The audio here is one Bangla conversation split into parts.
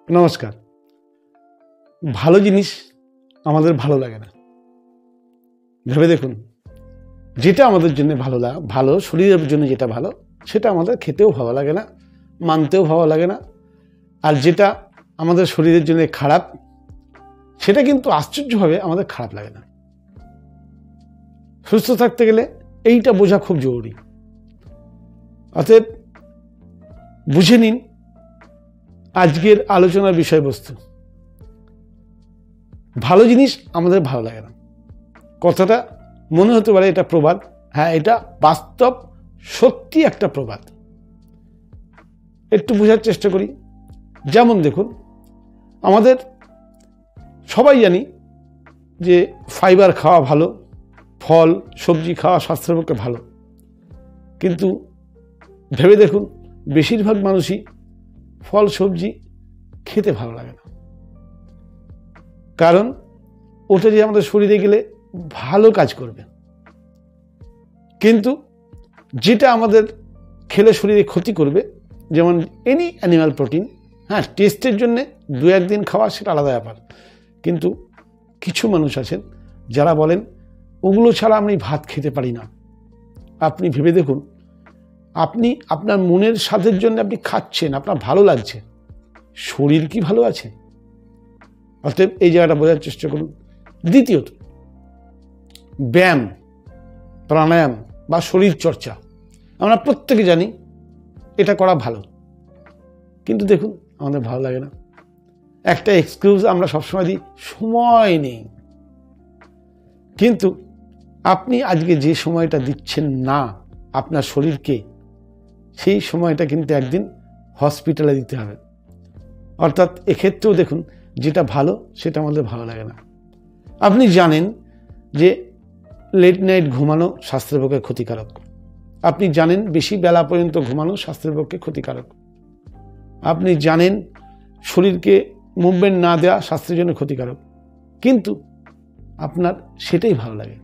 নমস্কার। ভালো জিনিস আমাদের ভালো লাগে না। ভেবে দেখুন, যেটা আমাদের জন্য ভালো শরীরের জন্য যেটা ভালো সেটা আমাদের খেতেও ভালো লাগে না, মানতেও ভালো লাগে না। আর যেটা আমাদের শরীরের জন্য খারাপ সেটা কিন্তু আশ্চর্যভাবে আমাদের খারাপ লাগে না। সুস্থ থাকতে গেলে এইটা বোঝা খুব জরুরি। অতএব বুঝে নিন আজকের আলোচনার বিষয়বস্তু। ভালো জিনিস আমাদের ভালো লাগে না। কথাটা মনে হতে পারে এটা প্রবাদ, হ্যাঁ এটা বাস্তব সত্যি একটা প্রবাদ। একটু বোঝার চেষ্টা করি। যেমন দেখুন, আমাদের সবাই জানি যে ফাইবার খাওয়া ভালো, ফল সবজি খাওয়া স্বাস্থ্যের পক্ষে ভালো। কিন্তু ভেবে দেখুন, বেশিরভাগ মানুষই ফল সবজি খেতে ভালো লাগে না। কারণ ওটা যে আমাদের শরীরে গেলে ভালো কাজ করবে, কিন্তু যেটা আমাদের খেলে শরীরে ক্ষতি করবে, যেমন এনি অ্যানিম্যাল প্রোটিন, হ্যাঁ টেস্টের জন্যে দু একদিন খাওয়া সেটা আলাদা ব্যাপার। কিন্তু কিছু মানুষ আছেন যারা বলেন ওগুলো ছাড়া আমি ভাত খেতে পারি না। আপনি ভেবে দেখুন, আপনি আপনার মনের স্বাদের জন্য আপনি খাচ্ছেন, আপনার ভালো লাগছে, শরীর কি ভালো আছে? অতএব এই জায়গাটা বোঝার চেষ্টা করুন। দ্বিতীয়ত, ব্যায়াম, প্রাণায়াম বা শরীর চর্চা আমরা প্রত্যেকে জানি এটা করা ভালো, কিন্তু দেখুন আমাদের ভালো লাগে না। একটা এক্সকিউজ আমরা সবসময় দিই, সময় নেই। কিন্তু আপনি আজকে যে সময়টা দিচ্ছেন না আপনার শরীরকে, সেই সময়টা কিন্তু একদিন হসপিটালে দিতে হবে। অর্থাৎ এক্ষেত্রেও দেখুন, যেটা ভালো সেটা আমাদের ভালো লাগে না। আপনি জানেন যে লেট নাইট ঘুমানো স্বাস্থ্যের পক্ষে ক্ষতিকারক। আপনি জানেন বেশি বেলা পর্যন্ত ঘুমানো স্বাস্থ্যের পক্ষে ক্ষতিকারক। আপনি জানেন শরীরকে মুভমেন্ট না দেওয়া স্বাস্থ্যের জন্য ক্ষতিকারক, কিন্তু আপনার সেটাই ভালো লাগে।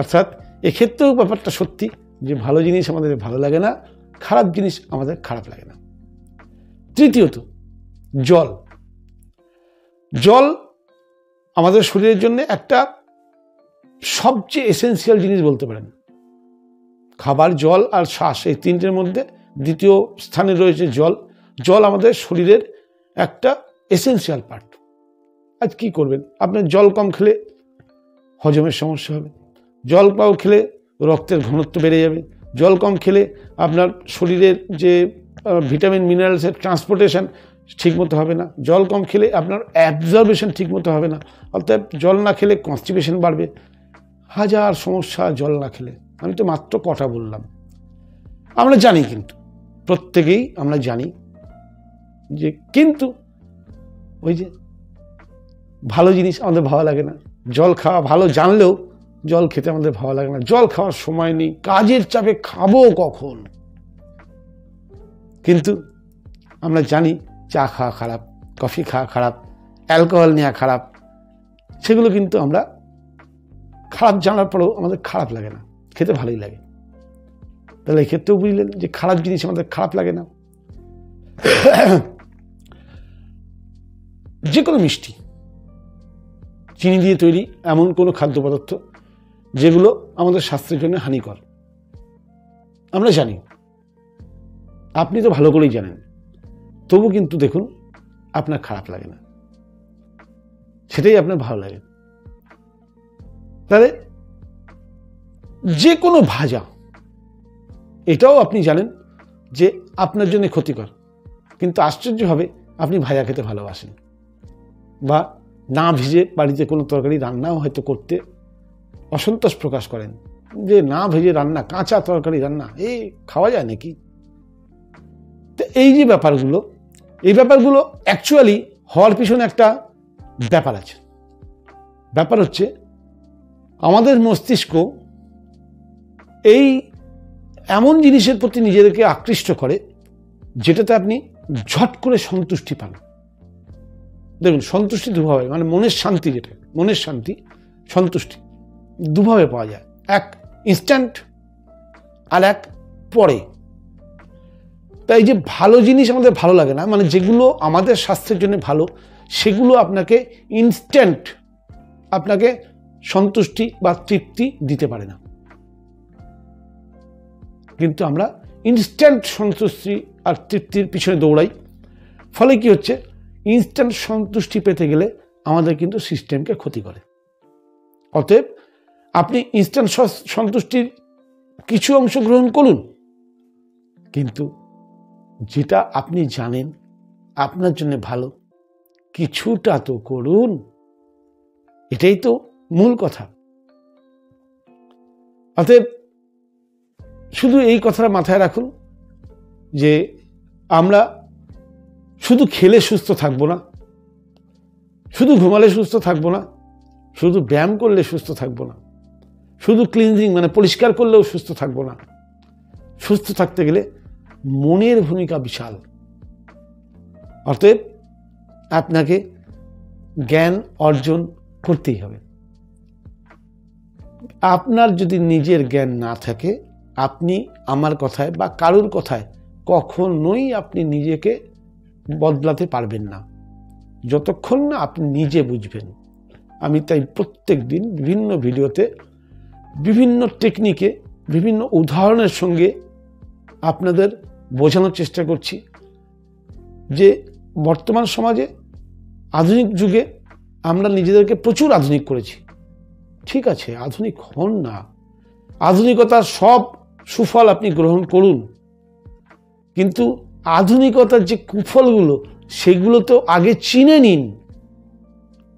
অর্থাৎ এক্ষেত্রেও ব্যাপারটা সত্যি যে ভালো জিনিস আমাদের ভালো লাগে না, খারাপ জিনিস আমাদের খারাপ লাগে না। তৃতীয়ত, জল। জল আমাদের শরীরের জন্য একটা সবচেয়ে এসেন্সিয়াল জিনিস বলতে পারেন। খাবার, জল আর শ্বাস, এই তিনটের মধ্যে দ্বিতীয় স্থানে রয়েছে জল। জল আমাদের শরীরের একটা এসেন্সিয়াল পার্ট। আজ কি করবেন, আপনার জল কম খেলে হজমের সমস্যা হবে, জল কম খেলে রক্তের ঘনত্ব বেড়ে যাবে, জল কম খেলে আপনার শরীরের যে ভিটামিন মিনারেলসের ট্রান্সপোর্টেশন ঠিকমতো হবে না, জল কম খেলে আপনার অ্যাবজর্বেশন ঠিকমতো হবে না। অর্থাৎ জল না খেলে কনস্টিপেশন বাড়বে, হাজার সমস্যা জল না খেলে। আমি তো মাত্র কটা বললাম। আমরা জানি, কিন্তু প্রত্যেকেই আমরা জানি যে, কিন্তু ওই যে ভালো জিনিস আমাদের ভালো লাগে না। জল খাওয়া ভালো জানলেও জল খেতে আমাদের ভালো লাগে না। জল খাওয়ার সময় নেই, কাজের চাপে খাবো কখন। কিন্তু আমরা জানি চা খাওয়া খারাপ, কফি খাওয়া খারাপ, অ্যালকোহল নেওয়া খারাপ। সেগুলো কিন্তু আমরা খারাপ জানার পরেও আমাদের খারাপ লাগে না, খেতে ভালোই লাগে। তাহলে এক্ষেত্রেও বুঝলেন যে খারাপ জিনিস আমাদের খারাপ লাগে না। যে কোনো মিষ্টি, চিনি দিয়ে তৈরি এমন কোনো খাদ্য পদার্থ যেগুলো আমাদের স্বাস্থ্যের জন্য হানিকর, আমরা জানি, আপনি তো ভালো করেই জানেন, তবু কিন্তু দেখুন আপনার খারাপ লাগে না, সেটাই আপনার ভালো লাগে। তাহলে যে কোনো ভাজা, এটাও আপনি জানেন যে আপনার জন্য ক্ষতিকর, কিন্তু আশ্চর্য হবে আপনি ভাজা খেতে ভালোবাসেন। বা না ভেজে বাড়িতে কোনো তরকারি রান্নাও হয়তো করতে অসন্তোষ প্রকাশ করেন, যে না ভেজে রান্না, কাঁচা তরকারি রান্না, খাওয়া যায় নাকি? তো এই যে ব্যাপারগুলো, এই ব্যাপারগুলো অ্যাকচুয়ালি হওয়ার পিছনে একটা ব্যাপার আছে। ব্যাপার হচ্ছে আমাদের মস্তিষ্ক এই এমন জিনিসের প্রতি নিজেদেরকে আকৃষ্ট করে যেটাতে আপনি ঝট করে সন্তুষ্টি পান। দেখুন, সন্তুষ্টি দুভাবে, মানে মনের শান্তি, যেটা মনের শান্তি, সন্তুষ্টি দুভাবে পাওয়া যায়। এক ইনস্ট্যান্ট, আর এক পরে। তাই যে ভালো জিনিস আমাদের ভালো লাগে না, মানে যেগুলো আমাদের স্বাস্থ্যের জন্য ভালো সেগুলো আপনাকে ইনস্ট্যান্ট আপনাকে সন্তুষ্টি বা তৃপ্তি দিতে পারে না। কিন্তু আমরা ইনস্ট্যান্ট সন্তুষ্টি আর তৃপ্তির পিছনে দৌড়াই, ফলে কি হচ্ছে, ইনস্ট্যান্ট সন্তুষ্টি পেতে গেলে আমাদের কিন্তু সিস্টেমকে ক্ষতি করে। অতএব আপনি ইনস্ট্যান্ট সন্তুষ্টির কিছু অংশ গ্রহণ করুন, কিন্তু যেটা আপনি জানেন আপনার জন্য ভালো কিছুটা তো করুন। এটাই তো মূল কথা। অতএব শুধু এই কথাটা মাথায় রাখুন যে আমরা শুধু খেলে সুস্থ থাকবো না, শুধু ঘুমালে সুস্থ থাকবো না, শুধু ব্যায়াম করলে সুস্থ থাকবো না, শুধু ক্লিনজিং মানে পরিষ্কার করলেও সুস্থ থাকবো না। সুস্থ থাকতে গেলে মনের ভূমিকা বিশাল। অতএব আপনাকে জ্ঞান অর্জন করতেই হবে। আপনার যদি নিজের জ্ঞান না থাকে, আপনি আমার কথায় বা কারোর কথায় কখনোই আপনি নিজেকে বদলাতে পারবেন না, যতক্ষণ না আপনি নিজে বুঝবেন। আমি তাই প্রত্যেক দিন বিভিন্ন ভিডিওতে বিভিন্ন টেকনিকে বিভিন্ন উদাহরণের সঙ্গে আপনাদের বোঝানোর চেষ্টা করছি যে বর্তমান সমাজে আধুনিক যুগে আমরা নিজেদেরকে প্রচুর আধুনিক করেছি। ঠিক আছে, আধুনিক হন না, আধুনিকতার সব সুফল আপনি গ্রহণ করুন, কিন্তু আধুনিকতার যে কুফলগুলো সেগুলো তো আগে চিনে নিন,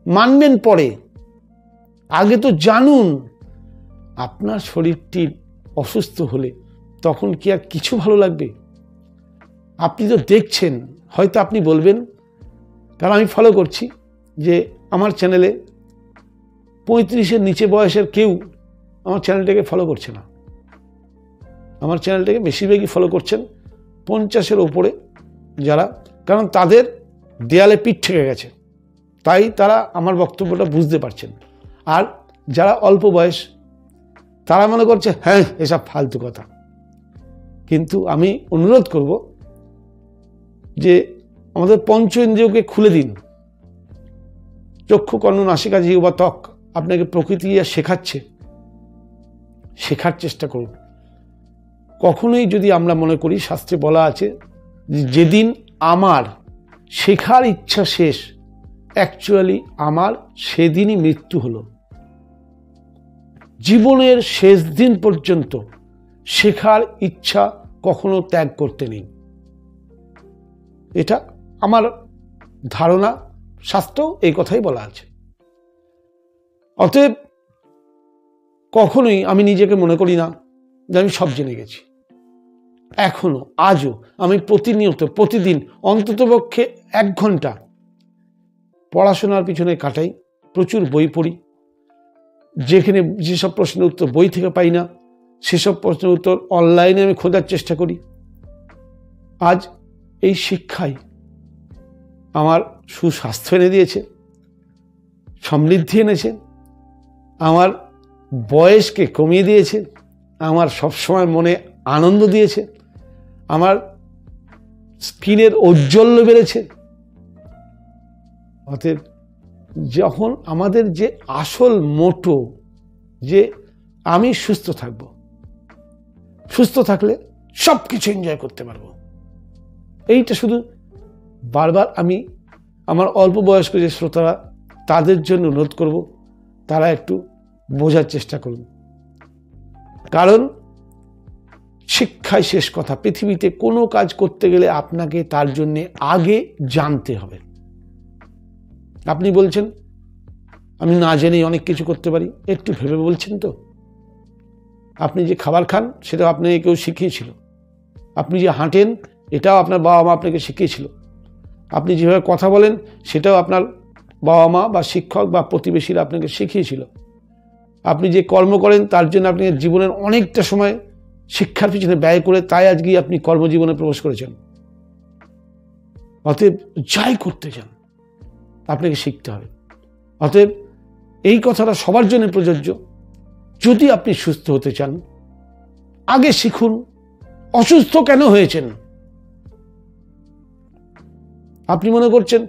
মানবেন পরে। আগে তো জানুন। আপনার শরীরটি অসুস্থ হলে তখন কি আর কিছু ভালো লাগবে? আপনি তো দেখছেন, হয়তো আপনি বলবেন, কারণ আমি ফলো করছি যে আমার চ্যানেলে 35-এর নিচে বয়সের কেউ আমার চ্যানেলটাকে ফলো করছে না। আমার চ্যানেলটাকে বেশিরভাগই ফলো করছেন 50-এর ওপরে যারা, কারণ তাদের দেয়ালে পিঠ ঠেকে গেছে, তাই তারা আমার বক্তব্যটা বুঝতে পারছেন। আর যারা অল্প বয়স তারা মনে করছে হ্যাঁ এসব ফালতু কথা। কিন্তু আমি অনুরোধ করব যে আমাদের পঞ্চ ইন্দ্রিয়কে খুলে দিন। চক্ষু, কর্ণ, নাসিকা, জিহ্বা, ত্বক আপনাকে প্রকৃতি শেখাচ্ছে, শেখার চেষ্টা করুন। কখনোই যদি আমরা মনে করি, শাস্ত্রে বলা আছে যেদিন আমার শেখার ইচ্ছা শেষ, অ্যাকচুয়ালি আমার সেদিনই মৃত্যু হলো। জীবনের শেষ দিন পর্যন্ত শেখার ইচ্ছা কখনো ত্যাগ করতে নেই। এটা আমার ধারণা, শাস্ত্রেও এই কথাই বলা আছে। অতএব কখনোই আমি নিজেকে মনে করি না যে আমি সব জেনে গেছি। এখনো আজও আমি প্রতিনিয়ত প্রতিদিন অন্ততপক্ষে 1 ঘন্টা পড়াশোনার পিছনে কাটাই, প্রচুর বই পড়ি। যেখানে যেসব প্রশ্নের উত্তর বই থেকে পাই না, সেসব প্রশ্নের উত্তর অনলাইনে আমি খোঁজার চেষ্টা করি। আজ এই শিক্ষাই আমার সুস্বাস্থ্য এনে দিয়েছে, সমৃদ্ধি এনেছে, আমার বয়সকে কমিয়ে দিয়েছে, আমার সবসময় মনে আনন্দ দিয়েছে, আমার স্কিনের ঔজ্জ্বল্য বেড়েছে। অতএব যখন আমাদের যে আসল মোটো যে আমি সুস্থ থাকব, সুস্থ থাকলে সব কিছু এনজয় করতে পারবো, এইটা শুধু বারবার আমি আমার অল্প বয়স্ক যে শ্রোতারা তাদের জন্য অনুরোধ করব, তারা একটু বোঝার চেষ্টা করুন। কারণ শিক্ষাই শেষ কথা। পৃথিবীতে কোনো কাজ করতে গেলে আপনাকে তার জন্য আগে জানতে হবে। আপনি বলছেন আমি না জেনেই অনেক কিছু করতে পারি, একটু ভেবে বলছেন তো? আপনি যে খাবার খান সেটাও আপনাকে কেউ শিখিয়েছিল, আপনি যে হাঁটেন এটাও আপনার বাবা মা আপনাকে শিখিয়েছিল, আপনি যেভাবে কথা বলেন সেটাও আপনার বাবা মা বা শিক্ষক বা প্রতিবেশীরা আপনাকে শিখিয়েছিল, আপনি যে কর্ম করেন তার জন্য আপনি জীবনের অনেকটা সময় শিক্ষার পিছনে ব্যয় করে তাই আজকে আপনি কর্মজীবনে প্রবেশ করেছেন। অতএব যাই করতে চান আপনাকে শিখতে হবে। অতএব এই কথাটা সবার জন্য প্রযোজ্য। যদি আপনি সুস্থ হতে চান আগে শিখুন অসুস্থ কেন হয়েছেন, আপনি মনে করছেন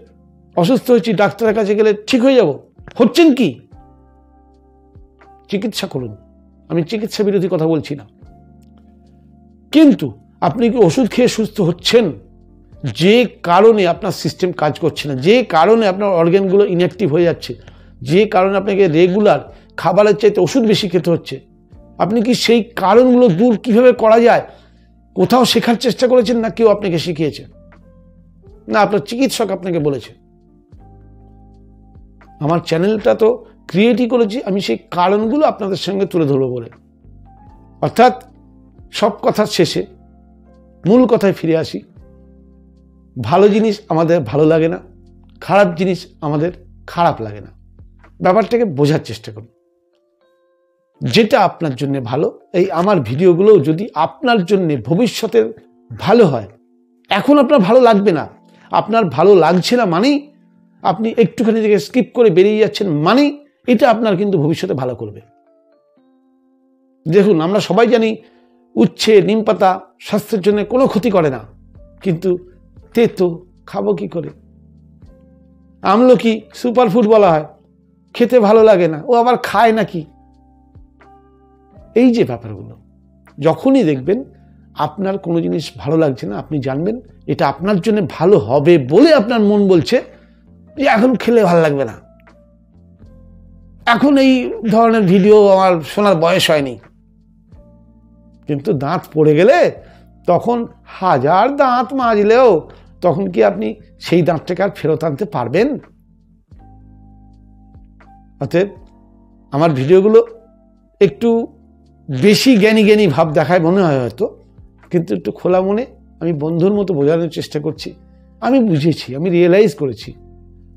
অসুস্থ হয়েছি, ডাক্তারের কাছে গেলে ঠিক হয়ে যাব, হচ্ছেন কি? চিকিৎসা করুন। আমি চিকিৎসা বিরোধী কথা বলছি না, কিন্তু আপনি কি ওষুধ খেয়ে সুস্থ হচ্ছেন? যে কারণে আপনার সিস্টেম কাজ করছে না, যে কারণে আপনার অর্গানগুলো ইনঅ্যাক্টিভ হয়ে যাচ্ছে, যে কারণে আপনাকে রেগুলার খাবারের চাইতে ওষুধ বেশি খেতে হচ্ছে, আপনি কি সেই কারণগুলো দূর কিভাবে করা যায় কোথাও শেখার চেষ্টা করেছেন, না কেউ আপনাকে শিখিয়েছে, না আপনার চিকিৎসক আপনাকে বলেছে? আমার চ্যানেলটা তো ক্রিয়েটই করেছি আমি সেই কারণগুলো আপনাদের সঙ্গে তুলে ধরবো বলে। অর্থাৎ সব কথার শেষে মূল কথায় ফিরে আসি, ভালো জিনিস আমাদের ভালো লাগে না, খারাপ জিনিস আমাদের খারাপ লাগে না। ব্যাপারটাকে বোঝার চেষ্টা করুন। যেটা আপনার জন্য ভালো, এই আমার ভিডিওগুলো যদি আপনার জন্য ভবিষ্যতের ভালো হয়, এখন আপনার ভালো লাগবে না, আপনার ভালো লাগছে না মানেই আপনি একটুখানি থেকে স্কিপ করে বেরিয়ে যাচ্ছেন, মানেই এটা আপনার কিন্তু ভবিষ্যতে ভালো করবে। দেখুন, আমরা সবাই জানি উচ্ছে, নিম পাতা স্বাস্থ্যের জন্য কোনো ক্ষতি করে না, কিন্তু তেতো খাবো কি করে? আমলকি সুপারফুড বলা হয়, খেতে ভালো লাগে না, ও আবার খায় নাকি? এই যে ব্যাপারগুলো, যখনই দেখবেন আপনার কোনো জিনিস ভালো লাগছে না, আপনি জানবেন এটা আপনার জন্য ভালো হবে বলে আপনার মন বলছে যে এখন খেলে ভালো লাগবে না, এখন এই ধরনের ভিডিও আমার শোনার বয়স হয়নি। কিন্তু দাঁত পড়ে গেলে তখন হাজার দাঁত মাজলেও তখন কি আপনি সেই দাঁতটাকে আর ফেরত আনতে পারবেন? অতএব আমার ভিডিওগুলো একটু বেশি জ্ঞানী জ্ঞানী ভাব দেখায় মনে হয় হয়তো, কিন্তু একটু খোলা মনে আমি বন্ধুর মতো বোঝানোর চেষ্টা করছি। আমি বুঝেছি, আমি রিয়েলাইজ করেছি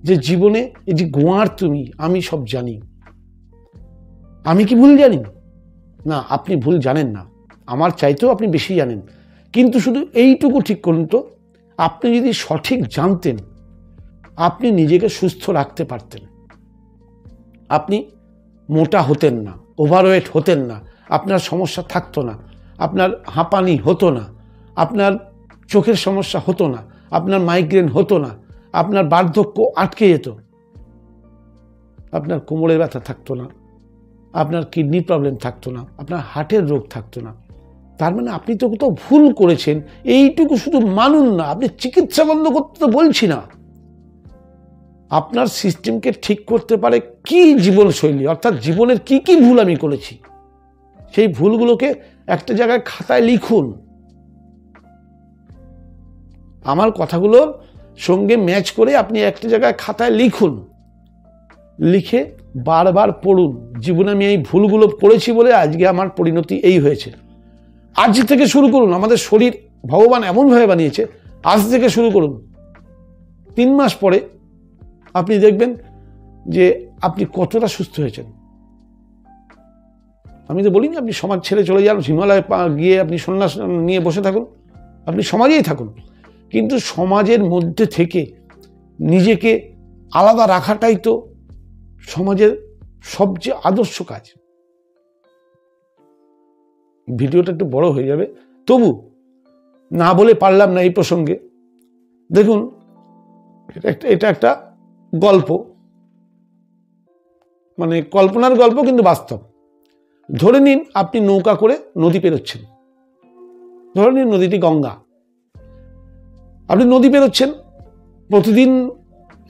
যে জীবনে এই যে গোয়ার তুমি, আমি সব জানি। আমি কি ভুল জানি? না, আপনি ভুল জানেন না, আমার চাইতেও আপনি বেশি জানেন। কিন্তু শুধু এইটুকু ঠিক করুন তো, আপনি যদি সঠিক জানতেন আপনি নিজেকে সুস্থ রাখতে পারতেন, আপনি মোটা হতেন না, ওভারওয়েট হতেন না, আপনার সমস্যা থাকতো না, আপনার হাঁপানি হতো না, আপনার চোখের সমস্যা হতো না, আপনার মাইগ্রেন হতো না, আপনার বার্ধক্য আটকে যেত, আপনার কোমরের ব্যথা থাকতো না, আপনার কিডনি প্রবলেম থাকতো না, আপনার হার্টের রোগ থাকতো না। তার মানে আপনি তো কোথাও ভুল করেছেন, এইটুকু শুধু মানুন না। আপনি চিকিৎসা বন্ধ করতে তো বলছি না, আপনার সিস্টেমকে ঠিক করতে পারে কি জীবনশৈলী, অর্থাৎ জীবনের কি কি ভুল আমি করেছি, সেই ভুলগুলোকে একটা জায়গায় খাতায় লিখুন। আমার কথাগুলোর সঙ্গে ম্যাচ করে আপনি একটা জায়গায় খাতায় লিখুন, লিখে বারবার পড়ুন। জীবনে আমি এই ভুলগুলো করেছি বলে আজকে আমার পরিণতি এই হয়েছে। আজ থেকে শুরু করুন। আমাদের শরীর ভগবান এমনভাবে বানিয়েছে, আজ থেকে শুরু করুন। 3 মাস পরে আপনি দেখবেন যে আপনি কতটা সুস্থ হয়েছেন। আমি তো বলিনি আপনি সমাজ ছেড়ে চলে যান, হিমালয়ে গিয়ে আপনি সন্ন্যাস নিয়ে বসে থাকুন, আপনি সমাজেই থাকুন, কিন্তু সমাজের মধ্যে থেকে নিজেকে আলাদা রাখাটাই তো সমাজের সবচেয়ে আদর্শ কাজ। ভিডিওটা একটু বড় হয়ে যাবে, তবু না বলে পারলাম না এই প্রসঙ্গে। দেখুন, এটা একটা গল্প, মানে কল্পনার গল্প কিন্তু বাস্তব। ধরে নিন আপনি নৌকা করে নদী পেরোচ্ছেন, ধরে নিন নদীটি গঙ্গা। আপনি নদী পেরোচ্ছেন, প্রতিদিন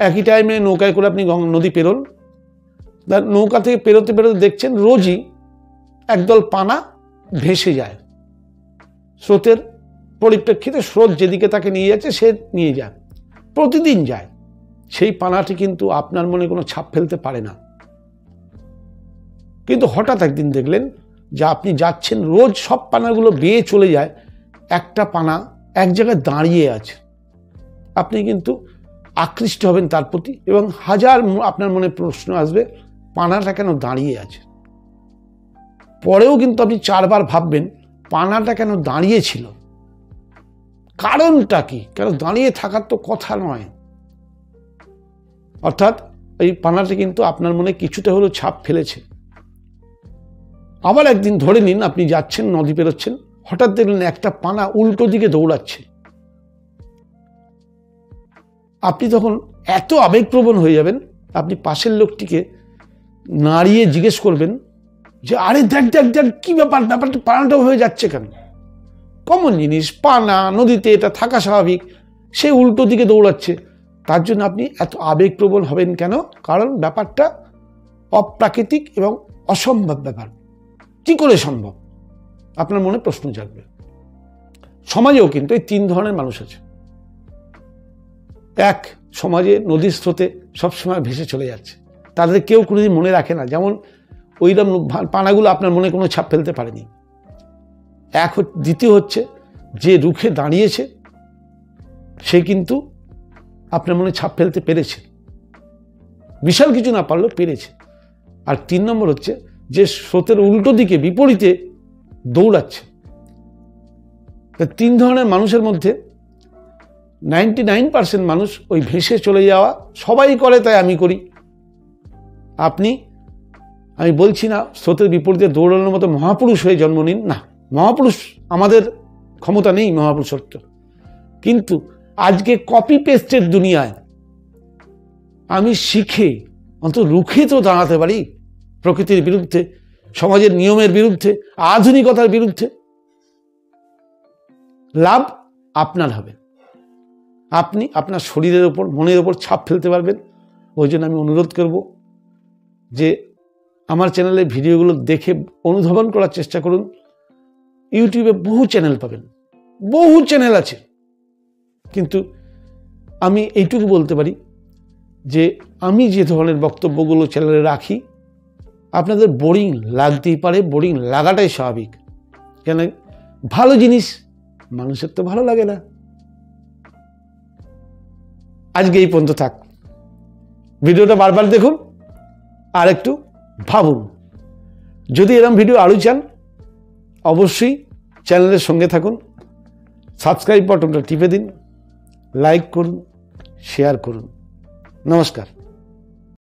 একই টাইমে নৌকায় করে আপনি নদী পেরোন। নৌকা থেকে পেরোতে পেরোতে দেখছেন রোজই একদল পানা ভেসে যায়, স্রোতের পরিপ্রেক্ষিতে স্রোত যেদিকে তাকে নিয়ে যাচ্ছে সে নিয়ে যায়, প্রতিদিন যায়। সেই পানাটি কিন্তু আপনার মনে কোনো ছাপ ফেলতে পারে না। কিন্তু হঠাৎ একদিন দেখলেন যে আপনি যাচ্ছেন, রোজ সব পানাগুলো বেয়ে চলে যায়, একটা পানা এক জায়গায় দাঁড়িয়ে আছে। আপনি কিন্তু আকৃষ্ট হবেন তার প্রতি, এবং হাজার আপনার মনে প্রশ্ন আসবে, পানাটা কেন দাঁড়িয়ে আছে। পরেও কিন্তু আপনি 4 বার ভাববেন পানাটা কেন দাঁড়িয়ে ছিল, কারণটা কি, কেন দাঁড়িয়ে থাকার তো কথা নয়। অর্থাৎ এই পানাটা কিন্তু আপনার মনে কিছুটা হলেও ছাপ ফেলেছে। আবার একদিন ধরে নিন আপনি যাচ্ছেন, নদী পেরোচ্ছেন, হঠাৎ দেখলেন একটা পানা উল্টো দিকে দৌড়াচ্ছে। আপনি তখন এত আবেগপ্রবণ হয়ে যাবেন, আপনি পাশের লোকটিকে নাড়িয়ে জিজ্ঞেস করবেন যে আরে দেখ দেখ দেখ কি ব্যাপারটা পানাটা হয়ে যাচ্ছে কেন? কমন জিনিস, পানা নদীতে, এটা থাকা স্বাভাবিক, সে উল্টো দিকে দৌড়াচ্ছে। তার জন্য আপনি এত আবেগপ্রবণ হবেন কেন? কারণ ব্যাপারটা অপ্রাকৃতিক এবং অসম্ভব ব্যাপার। কি করে সম্ভব? আপনার মনে প্রশ্ন জাগবে। সমাজেও কিন্তু এই 3 ধরনের মানুষ আছে। এক, সমাজে নদীর স্রোতে সবসময় ভেসে চলে যাচ্ছে, তাদের কেউ কোনোদিন মনে রাখে না, যেমন ওইরকম পানাগুলো আপনার মনে কোনো ছাপ ফেলতে পারেনি। দ্বিতীয় হচ্ছে, যে রুখে দাঁড়িয়েছে সে কিন্তু আপনার মনে ছাপ ফেলতে পেরেছে, বিশাল কিছু না পারলেও পেরেছে। আর 3 নম্বর হচ্ছে, যে স্রোতের উল্টো দিকে বিপরীতে দৌড়াচ্ছে। 3 ধরনের মানুষের মধ্যে 99% মানুষ ওই ভেসে চলে যাওয়া সবাই করে, তাই আমি করি। আমি বলছি না স্রোতের বিপরীতে দৌড়ানোর মতো মহাপুরুষ হয়ে জন্ম নিন, না, মহাপুরুষ আমাদের ক্ষমতা নেই, মহাপুরুষত্ব। কিন্তু আজকে কপি পেস্টের দুনিয়ায় আমি শিখে অন্তত রুখে তো দাঁড়াতে পারি প্রকৃতির বিরুদ্ধে, সমাজের নিয়মের বিরুদ্ধে, আধুনিকতার বিরুদ্ধে। লাভ আপনার হবে, আপনি আপনার শরীরের ওপর, মনের ওপর ছাপ ফেলতে পারবেন। ওই জন্য আমি অনুরোধ করব যে আমার চ্যানেলের ভিডিওগুলো দেখে অনুধাবন করার চেষ্টা করুন। ইউটিউবে বহু চ্যানেল পাবেন, বহু চ্যানেল আছে, কিন্তু আমি এইটুকু বলতে পারি যে আমি যে ধরনের বক্তব্যগুলো চ্যানেলে রাখি আপনাদের বোরিং লাগতেই পারে, বোরিং লাগাটাই স্বাভাবিক, কেন ভালো জিনিস মানুষের তো ভালো লাগে না। আজকে এই পর্যন্ত থাক, ভিডিওটা বারবার দেখুন আর একটু ভাবুন। যদি এরকম ভিডিও আরও চান অবশ্যই চ্যানেলের সঙ্গে থাকুন, সাবস্ক্রাইব বাটনটা টিপে দিন, লাইক করুন, শেয়ার করুন। নমস্কার।